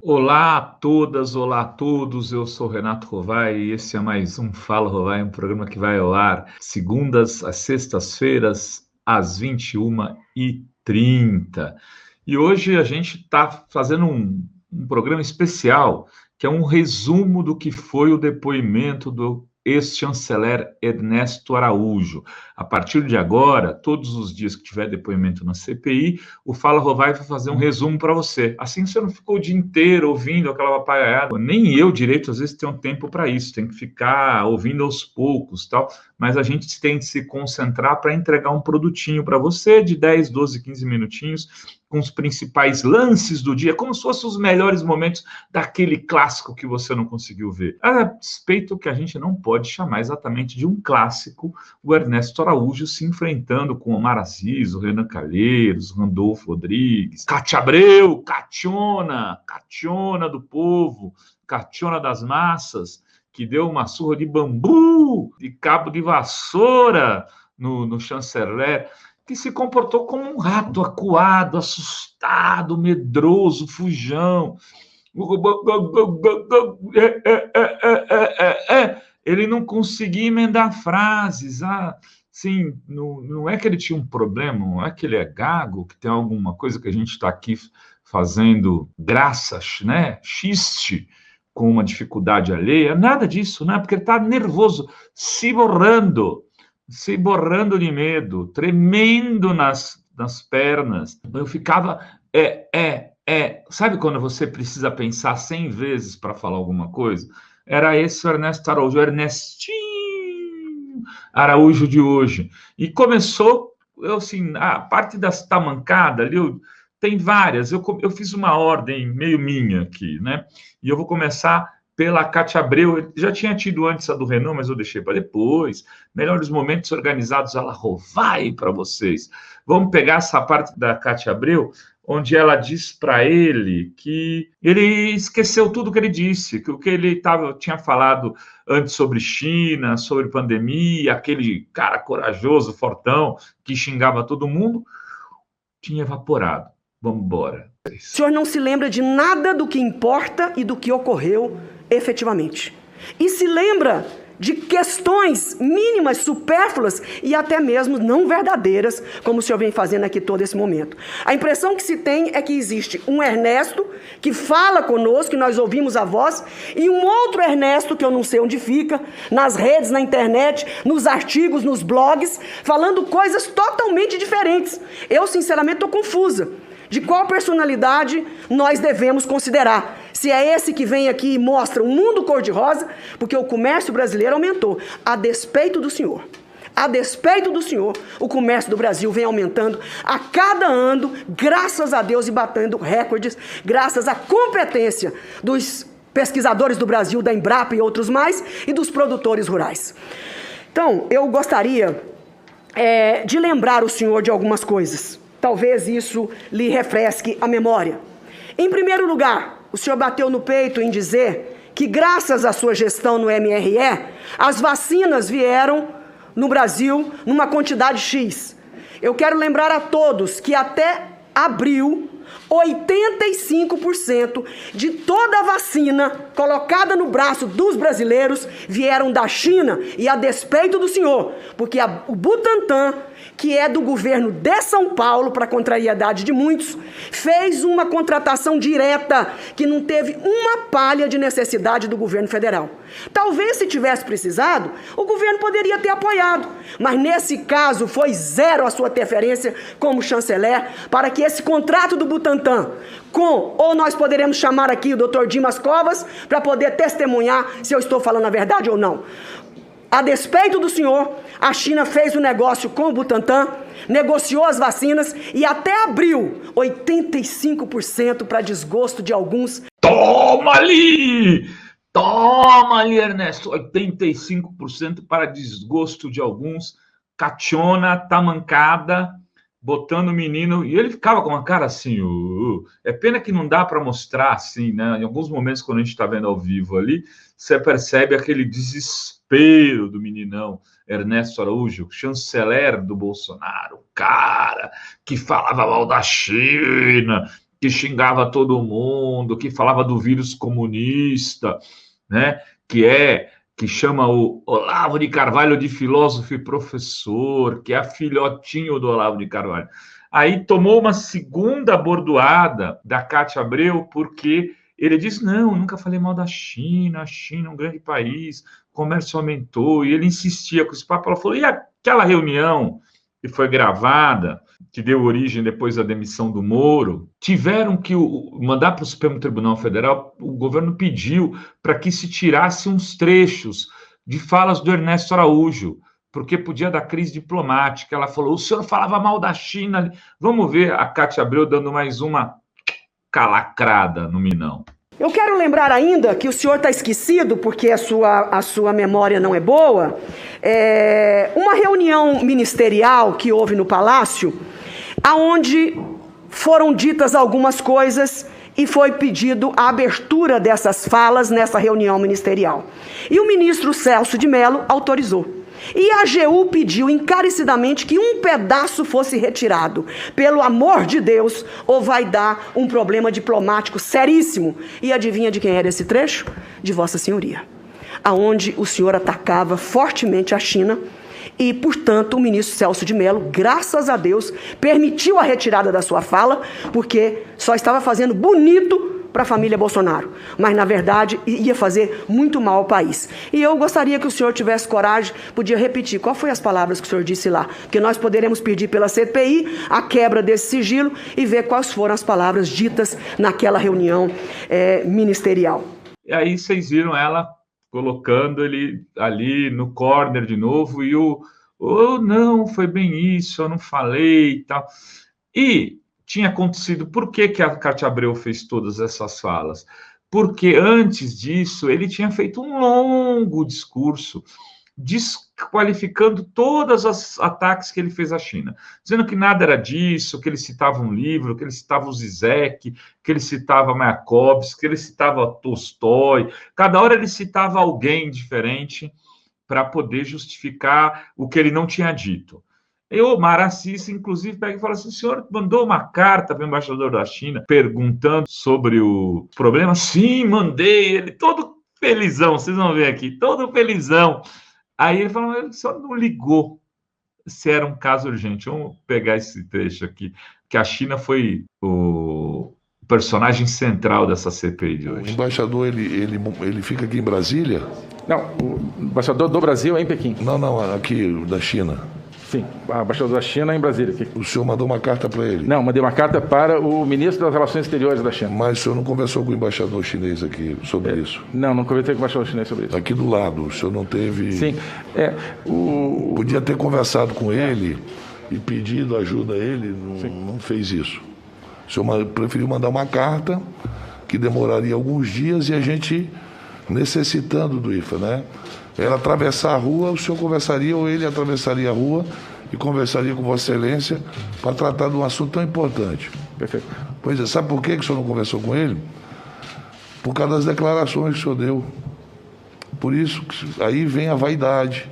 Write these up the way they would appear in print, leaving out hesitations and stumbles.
Olá a todas, olá a todos, eu sou Renato Rovai e esse é mais um Fala Rovai, um programa que vai ao ar segundas às sextas-feiras, às 21h30. E hoje a gente está fazendo um programa especial, que é um resumo do que foi o depoimento do ex-chanceler Ernesto Araújo. A partir de agora, todos os dias que tiver depoimento na CPI, o Fala Rovai vai fazer um resumo para você. Assim você não ficou o dia inteiro ouvindo aquela papagaiada. Nem eu direito, às vezes, tenho tempo para isso. Tem que ficar ouvindo aos poucos, tal. Mas a gente tem que se concentrar para entregar um produtinho para você de 10, 12, 15 minutinhos, com os principais lances do dia, como se fossem os melhores momentos daquele clássico que você não conseguiu ver. A despeito que a gente não pode chamar exatamente de um clássico, o Ernesto Araújo se enfrentando com Omar Aziz, o Renan Calheiros, Randolfo Rodrigues, Cátia Abreu, Cationa do povo, Cationa das massas, que deu uma surra de bambu, de cabo de vassoura no chanceler, que se comportou como um rato acuado, assustado, medroso, fujão. Ele não conseguia emendar frases. Sim, não é que ele tinha um problema, não é que ele é gago, que tem alguma coisa que a gente está aqui fazendo graça, né? Xiste com uma dificuldade alheia, nada disso, né? Porque ele está nervoso, se borrando de medo, tremendo nas pernas. Eu ficava, sabe quando você precisa pensar 100 vezes para falar alguma coisa? Era esse o Ernesto Araújo, o Ernestinho Araújo de hoje. E começou, a parte das tamancadas ali, tem várias, eu fiz uma ordem meio minha aqui, né? E eu vou começar pela Cátia Abreu. Eu já tinha tido antes a do Renan, mas eu deixei para depois. Melhores momentos organizados, ela Rovai para vocês. Vamos pegar essa parte da Cátia Abreu, onde ela diz para ele que ele esqueceu tudo que ele disse, que o que ele tinha falado antes sobre China, sobre pandemia, aquele cara corajoso, fortão, que xingava todo mundo, tinha evaporado. Vamos embora. O senhor não se lembra de nada do que importa e do que ocorreu efetivamente. E se lembra de questões mínimas, supérfluas e até mesmo não verdadeiras, como o senhor vem fazendo aqui todo esse momento. A impressão que se tem é que existe um Ernesto que fala conosco, que nós ouvimos a voz, e um outro Ernesto, que eu não sei onde fica, nas redes, na internet, nos artigos, nos blogs, falando coisas totalmente diferentes. Eu, sinceramente, estou confusa de qual personalidade nós devemos considerar. Se é esse que vem aqui e mostra um mundo cor-de-rosa, porque o comércio brasileiro aumentou, a despeito do senhor. A despeito do senhor, o comércio do Brasil vem aumentando a cada ano, graças a Deus, e batendo recordes, graças à competência dos pesquisadores do Brasil, da Embrapa e outros mais, e dos produtores rurais. Então, eu gostaria de lembrar o senhor de algumas coisas. Talvez isso lhe refresque a memória. Em primeiro lugar, o senhor bateu no peito em dizer que, graças à sua gestão no MRE, as vacinas vieram no Brasil numa quantidade X. Eu quero lembrar a todos que até abril, 85% de toda a vacina colocada no braço dos brasileiros vieram da China, e a despeito do senhor, porque o Butantan, que é do governo de São Paulo, para contrariedade de muitos, fez uma contratação direta que não teve uma palha de necessidade do governo federal. Talvez, se tivesse precisado, o governo poderia ter apoiado, mas nesse caso foi zero a sua interferência como chanceler para que esse contrato do Butantan ou nós poderemos chamar aqui o Dr. Dimas Covas para poder testemunhar se eu estou falando a verdade ou não. A despeito do senhor, a China fez o negócio com o Butantan, negociou as vacinas e até abril, 85% para desgosto de alguns. Toma ali, Ernesto, 85% para desgosto de alguns. Cationa, tamancada, botando o menino, e ele ficava com uma cara assim, é pena que não dá para mostrar assim, né? Em alguns momentos, quando a gente está vendo ao vivo ali, você percebe aquele desespero do meninão Ernesto Araújo, chanceler do Bolsonaro, cara que falava mal da China, que xingava todo mundo, que falava do vírus comunista, né? Que chama o Olavo de Carvalho de filósofo e professor, que é filhotinho do Olavo de Carvalho. Aí tomou uma segunda bordoada da Cátia Abreu, porque ele disse, não, nunca falei mal da China, a China é um grande país, o comércio aumentou, e ele insistia com esse papo. Ela falou, e aquela reunião que foi gravada, que deu origem depois à demissão do Moro, tiveram que mandar para o Supremo Tribunal Federal, o governo pediu para que se tirasse uns trechos de falas do Ernesto Araújo, porque podia dar crise diplomática. Ela falou, o senhor falava mal da China. Vamos ver a Cátia Abreu dando mais uma calacrada no Minão. Eu quero lembrar ainda que o senhor está esquecido, porque a sua memória não é boa, uma reunião ministerial que houve no Palácio, aonde foram ditas algumas coisas e foi pedido a abertura dessas falas nessa reunião ministerial. E o ministro Celso de Mello autorizou. E a AGU pediu encarecidamente que um pedaço fosse retirado. Pelo amor de Deus, ou vai dar um problema diplomático seríssimo. E adivinha de quem era esse trecho? De Vossa Senhoria. Aonde o senhor atacava fortemente a China e, portanto, o ministro Celso de Mello, graças a Deus, permitiu a retirada da sua fala, porque só estava fazendo bonito para a família Bolsonaro, mas na verdade ia fazer muito mal ao país. E eu gostaria que o senhor tivesse coragem, podia repetir qual foi as palavras que o senhor disse lá, porque nós poderemos pedir pela CPI a quebra desse sigilo e ver quais foram as palavras ditas naquela reunião ministerial. E aí vocês viram ela colocando ele ali no corner de novo e não, foi bem isso, eu não falei e tal. E tinha acontecido, por que a Cátia Abreu fez todas essas falas? Porque antes disso, ele tinha feito um longo discurso desqualificando todos os ataques que ele fez à China, dizendo que nada era disso, que ele citava um livro, que ele citava o Zizek, que ele citava Mayakovsky, que ele citava Tolstói, cada hora ele citava alguém diferente para poder justificar o que ele não tinha dito. E o Omar Assis, inclusive, pega e fala assim, o senhor mandou uma carta para o embaixador da China perguntando sobre o problema? Sim, mandei, ele todo felizão, vocês vão ver aqui, todo felizão. Aí ele falou, o senhor não ligou se era um caso urgente. Vamos pegar esse trecho aqui, que a China foi o personagem central dessa CPI de hoje. O embaixador, ele fica aqui em Brasília? Não, o embaixador do Brasil é em Pequim. Não, aqui da China. Sim, o embaixador da China é em Brasília. O senhor mandou uma carta para ele? Não, mandei uma carta para o ministro das Relações Exteriores da China. Mas o senhor não conversou com o embaixador chinês aqui sobre isso? Não conversei com o embaixador chinês sobre isso. Aqui do lado, o senhor não teve... Sim, Podia ter conversado com ele e pedido ajuda a ele, não fez isso. O senhor preferiu mandar uma carta que demoraria alguns dias e a gente necessitando do IFA, né? Ela atravessar a rua, o senhor conversaria ou ele atravessaria a rua e conversaria com Vossa Excelência para tratar de um assunto tão importante. Perfeito. Pois é, sabe por que o senhor não conversou com ele? Por causa das declarações que o senhor deu. Por isso, aí vem a vaidade,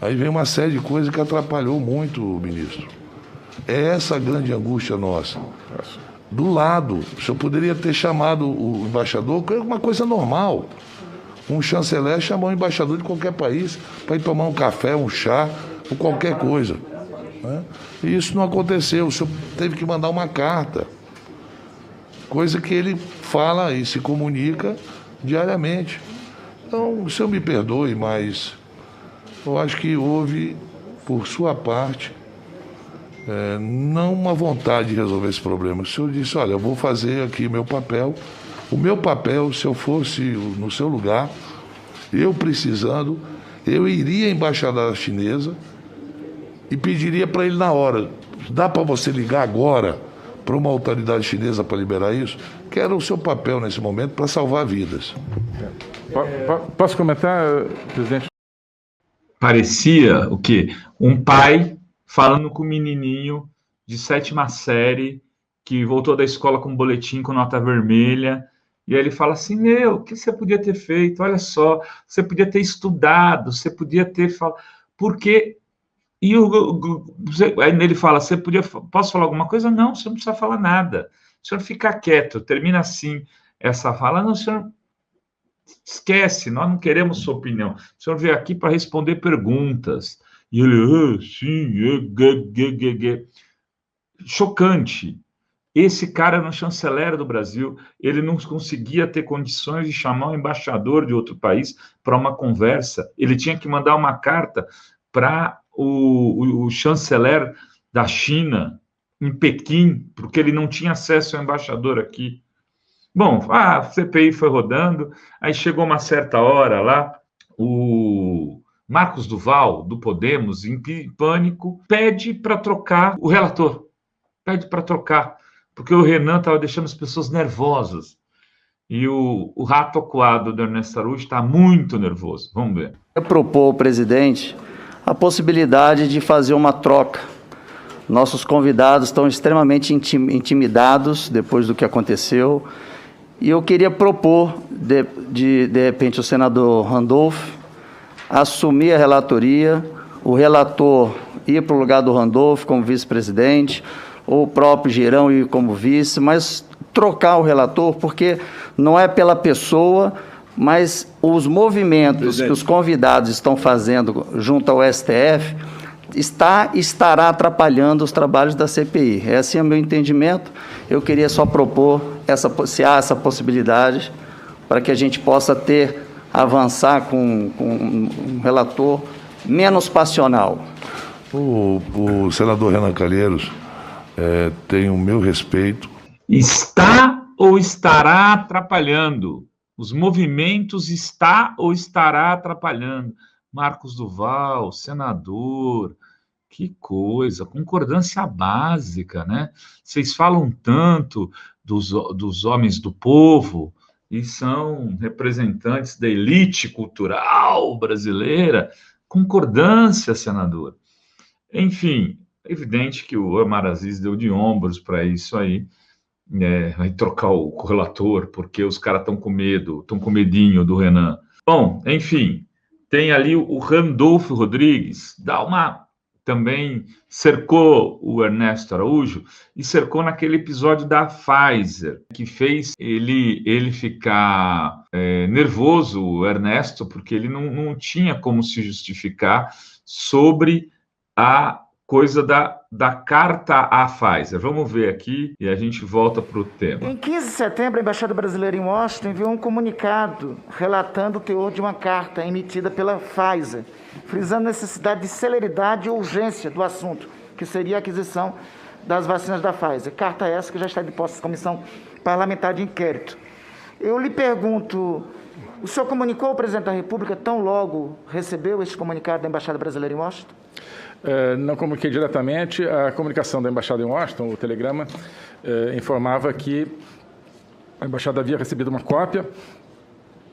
aí vem uma série de coisas que atrapalhou muito o ministro. É essa a grande angústia nossa. Do lado, o senhor poderia ter chamado o embaixador, que é uma coisa normal. Um chanceler chamar um embaixador de qualquer país para ir tomar um café, um chá, ou qualquer coisa. Né? E isso não aconteceu. O senhor teve que mandar uma carta. Coisa que ele fala e se comunica diariamente. Então, o senhor me perdoe, mas eu acho que houve, por sua parte, não uma vontade de resolver esse problema. O senhor disse, olha, eu vou fazer aqui o meu papel. O meu papel, se eu fosse no seu lugar, eu precisando, eu iria à embaixada chinesa e pediria para ele na hora, dá para você ligar agora para uma autoridade chinesa para liberar isso? Que era o seu papel nesse momento para salvar vidas. Posso comentar, presidente? Parecia o quê? Um pai falando com um menininho de 7ª série que voltou da escola com um boletim com nota vermelha. E aí ele fala assim, o que você podia ter feito? Olha só, você podia ter estudado, você podia ter falado... Porque... aí ele fala, posso falar alguma coisa? Não, você não precisa falar nada. o senhor fica quieto, termina assim essa fala. Não, o senhor esquece, nós não queremos sua opinião. O senhor veio aqui para responder perguntas. E ele, sim, chocante. Esse cara era um chanceler do Brasil, ele não conseguia ter condições de chamar um embaixador de outro país para uma conversa, ele tinha que mandar uma carta para o chanceler da China, em Pequim, porque ele não tinha acesso ao embaixador aqui. Bom, a CPI foi rodando, aí chegou uma certa hora lá, o Marcos Duval, do Podemos, em pânico, pede para trocar o relator, pede para trocar, porque o Renan estava deixando as pessoas nervosas. E o rato acuado do Ernesto Araújo está muito nervoso. Vamos ver. Eu propor ao presidente a possibilidade de fazer uma troca. Nossos convidados estão extremamente intimidados depois do que aconteceu. E eu queria propor, de repente, o senador Randolph assumir a relatoria, o relator ir para o lugar do Randolph como vice-presidente, ou o próprio Girão ir como vice, mas trocar o relator, porque não é pela pessoa, mas os movimentos que os convidados estão fazendo junto ao STF estará atrapalhando os trabalhos da CPI. Esse é o meu entendimento. Eu queria só propor, se há essa possibilidade, para que a gente possa avançar com um relator menos passional. O senador Renan Calheiros tem o meu respeito. Está ou estará atrapalhando? Os movimentos está ou estará atrapalhando? Marcos Duval, senador, que coisa, concordância básica, né? Vocês falam tanto dos homens do povo e são representantes da elite cultural brasileira. Concordância, senador. Enfim, é evidente que o Omar Aziz deu de ombros para isso aí, vai trocar o relator, porque os caras estão com medo, estão com medinho do Renan. Bom, enfim, tem ali o Randolfo Rodrigues, também cercou o Ernesto Araújo e cercou naquele episódio da Pfizer, que fez ele ficar nervoso, o Ernesto, porque ele não tinha como se justificar sobre a coisa da carta à Pfizer. Vamos ver aqui e a gente volta para o tema. Em 15 de setembro, a Embaixada Brasileira em Washington enviou um comunicado relatando o teor de uma carta emitida pela Pfizer, frisando a necessidade de celeridade e urgência do assunto, que seria a aquisição das vacinas da Pfizer. Carta essa que já está de posse da Comissão Parlamentar de Inquérito. Eu lhe pergunto, o senhor comunicou ao presidente da República tão logo recebeu este comunicado da Embaixada Brasileira em Washington? Não comuniquei diretamente. A comunicação da Embaixada em Washington, o telegrama, informava que a Embaixada havia recebido uma cópia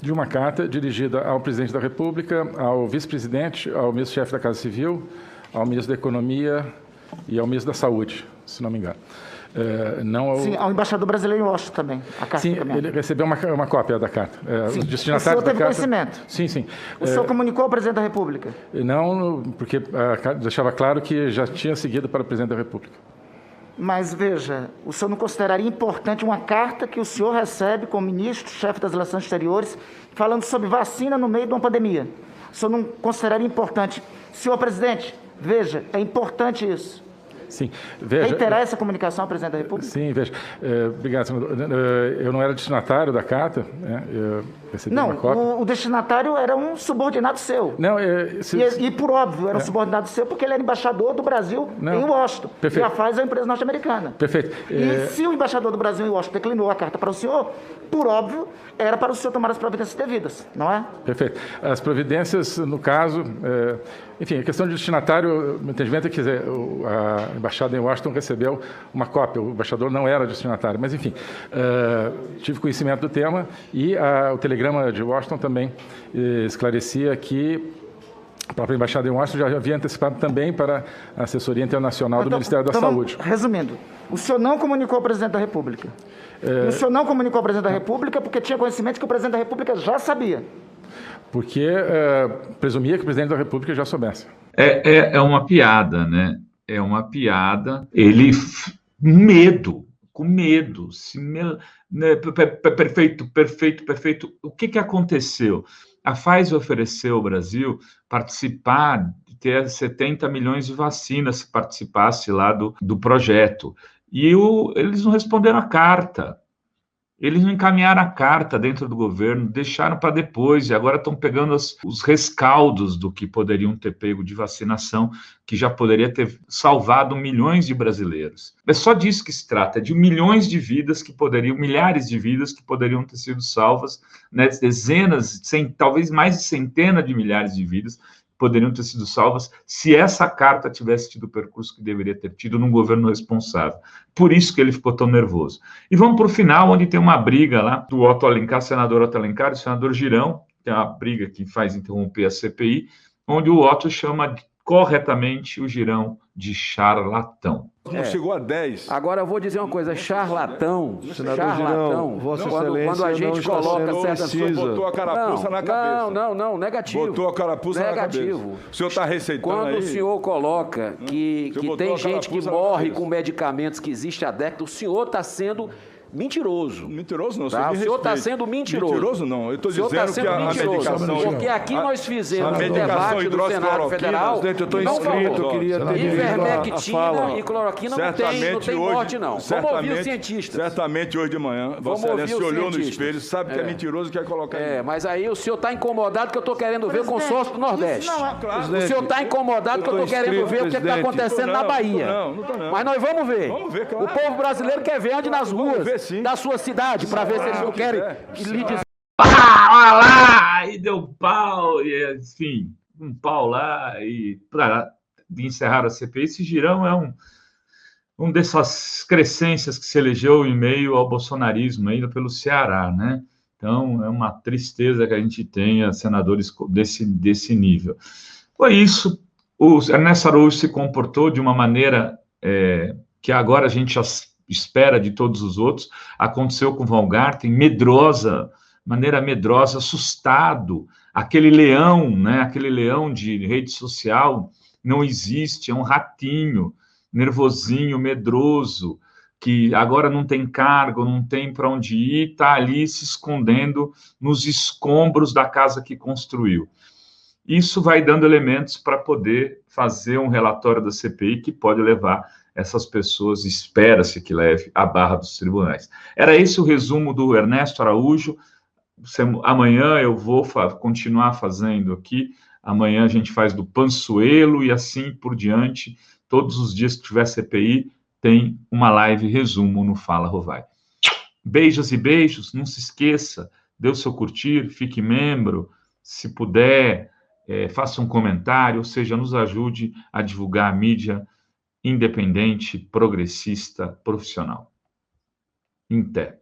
de uma carta dirigida ao Presidente da República, ao Vice-Presidente, ao Ministro-Chefe da Casa Civil, ao Ministro da Economia e ao Ministro da Saúde, se não me engano. Sim, ao embaixador brasileiro em Washington também. A carta sim, também. Ele recebeu uma cópia da carta. Sim. O senhor teve conhecimento? Sim, sim. O senhor comunicou ao presidente da República? Não, porque a carta deixava claro que já tinha seguido para o presidente da República. Mas, veja, o senhor não consideraria importante uma carta que o senhor recebe como ministro, chefe das Relações Exteriores, falando sobre vacina no meio de uma pandemia? O senhor não consideraria importante? Senhor presidente, veja, é importante isso. Sim, veja... Reiterar essa comunicação ao presidente da República? Sim, veja. Obrigado, senador. Eu não era destinatário da carta, né? Eu recebi uma cópia. O destinatário era um subordinado seu. Não, e por óbvio, era um subordinado seu porque ele era embaixador do Brasil em Washington. Perfeito. E a Pfizer é uma empresa norte-americana. Perfeito. E se o embaixador do Brasil em Washington declinou a carta para o senhor, por óbvio, era para o senhor tomar as providências devidas, não é? Perfeito. As providências, no caso... Enfim, a questão de destinatário, o entendimento é que a Embaixada em Washington recebeu uma cópia, o embaixador não era destinatário, mas enfim, tive conhecimento do tema e o telegrama de Washington também esclarecia que a própria Embaixada em Washington já havia antecipado também para a assessoria internacional do Ministério da Saúde. Resumindo, o senhor não comunicou ao presidente da República. O senhor não comunicou ao presidente da República porque tinha conhecimento que o presidente da República já sabia. Porque presumia que o presidente da República já soubesse. É uma piada, né? É uma piada. Ele, medo, com medo. Perfeito. O que aconteceu? A Pfizer ofereceu ao Brasil participar, ter 70 milhões de vacinas se participasse lá do projeto. E eles não responderam a carta. Eles não encaminharam a carta dentro do governo, deixaram para depois, e agora estão pegando os rescaldos do que poderiam ter pego de vacinação, que já poderia ter salvado milhões de brasileiros. É só disso que se trata, de milhões de vidas que poderiam, milhares de vidas que poderiam ter sido salvas, né? Dezenas, talvez mais de centenas de milhares de vidas poderiam ter sido salvas se essa carta tivesse tido o percurso que deveria ter tido num governo responsável. Por isso que ele ficou tão nervoso. E vamos para o final, onde tem uma briga lá do Otto Alencar, senador Otto Alencar e o senador Girão, que é uma briga que faz interromper a CPI, onde o Otto chama corretamente o Girão de charlatão. Não chegou a 10. Agora eu vou dizer uma coisa, charlatão, Girão, Vossa Excelência quando a gente coloca certas coisas... Botou a carapuça na cabeça. Não, negativo. Botou a carapuça na cabeça. O senhor está receitando quando aí? O senhor coloca que tem gente que morre com medicamentos que existem há décadas, o senhor está sendo... mentiroso. Mentiroso não, tá? O senhor está sendo mentiroso. Mentiroso não, eu estou dizendo que a medicação... Porque aqui nós fizemos um debate do Senado Federal... Presidente, eu estou inscrito, eu queria ter ivermectina e cloroquina não tem morte não. Vamos ouvir o cientista. Certamente hoje de manhã, Vossa Excelência se olhou no espelho, sabe que é mentiroso e quer colocar... mas aí o senhor está incomodado que eu estou querendo ver o consórcio do Nordeste. O senhor está incomodado que eu estou querendo ver o que está acontecendo na Bahia. Mas nós vamos ver. O povo brasileiro quer ver onde nas ruas da sua cidade, para ver se eles não querem lhe dizer. Olha lá! E deu pau, e enfim, um pau lá, e para encerrar a CPI, esse Girão é um dessas crescências que se elegeu em meio ao bolsonarismo, ainda pelo Ceará, né? Então, é uma tristeza que a gente tenha senadores desse nível. Foi isso. O Ernesto Araújo se comportou de uma maneira que agora a gente já espera de todos os outros. Aconteceu com o Weingarten, maneira medrosa, assustado. Aquele leão, né? Aquele leão de rede social não existe, é um ratinho, nervosinho, medroso, que agora não tem cargo, não tem para onde ir, está ali se escondendo nos escombros da casa que construiu. Isso vai dando elementos para poder fazer um relatório da CPI que pode levar essas pessoas, espera-se que leve à barra dos tribunais. Era esse o resumo do Ernesto Araújo. Amanhã eu vou continuar fazendo aqui, amanhã a gente faz do Pansuelo e assim por diante. Todos os dias que tiver CPI, tem uma live resumo no Fala Rovai. Beijos e beijos, não se esqueça, dê o seu curtir, fique membro, se puder, faça um comentário, ou seja, nos ajude a divulgar a mídia independente, progressista, profissional. Em té.